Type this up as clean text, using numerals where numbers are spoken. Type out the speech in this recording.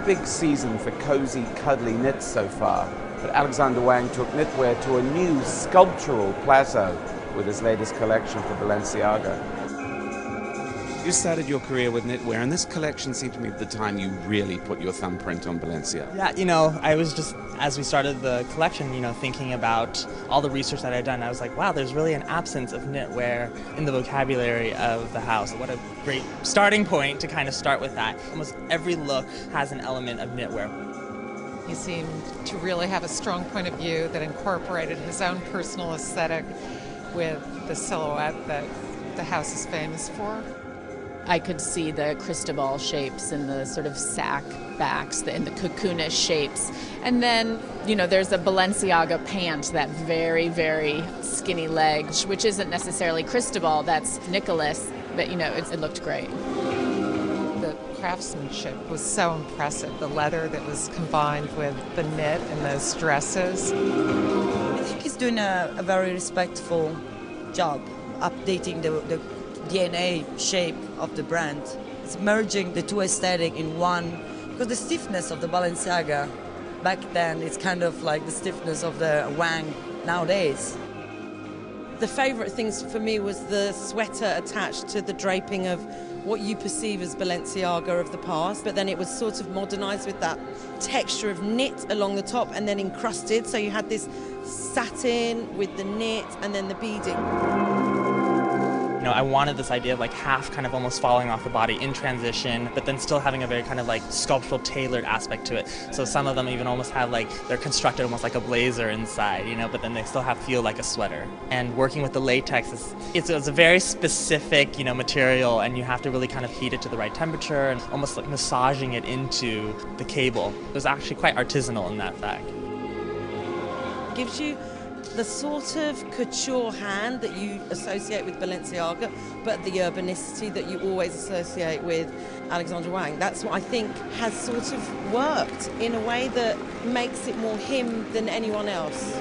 big season for cozy, cuddly knits so far, but Alexander Wang took knitwear to a new sculptural plateau with his latest collection for Balenciaga. You started your career with knitwear, and this collection seemed to me the time you really put your thumbprint on Balenciaga. Yeah, I was just, as we started the collection, thinking about all the research that I'd done, I was like, wow, there's really an absence of knitwear in the vocabulary of the house. What a great starting point to kind of start with that. Almost every look has an element of knitwear. He seemed to really have a strong point of view that incorporated his own personal aesthetic with the silhouette that the house is famous for. I could see the Cristobal shapes and the sort of sack backs and the cocoonish shapes. And then, there's a Balenciaga pant, that very, very skinny leg, which isn't necessarily Cristobal, that's Nicholas, but it looked great. The craftsmanship was so impressive, the leather that was combined with the knit and those dresses. I think he's doing a very respectful job updating the DNA shape of the brand. It's merging the two aesthetic in one, because the stiffness of the Balenciaga back then is kind of like the stiffness of the Wang nowadays. The favourite things for me was the sweater attached to the draping of what you perceive as Balenciaga of the past, but then it was sort of modernised with that texture of knit along the top and then encrusted, so you had this satin with the knit and then the beading. I wanted this idea of half kind of almost falling off the body in transition, but then still having a very kind of sculptural tailored aspect to it. So some of them even almost have they're constructed almost like a blazer inside, but then they still feel like a sweater. And working with the latex, it's a very specific, material, and you have to really kind of heat it to the right temperature and almost massaging it into the cable. It was actually quite artisanal in that fact. It gives you the sort of couture hand that you associate with Balenciaga, but the urbanicity that you always associate with Alexander Wang. That's what I think has sort of worked in a way that makes it more him than anyone else.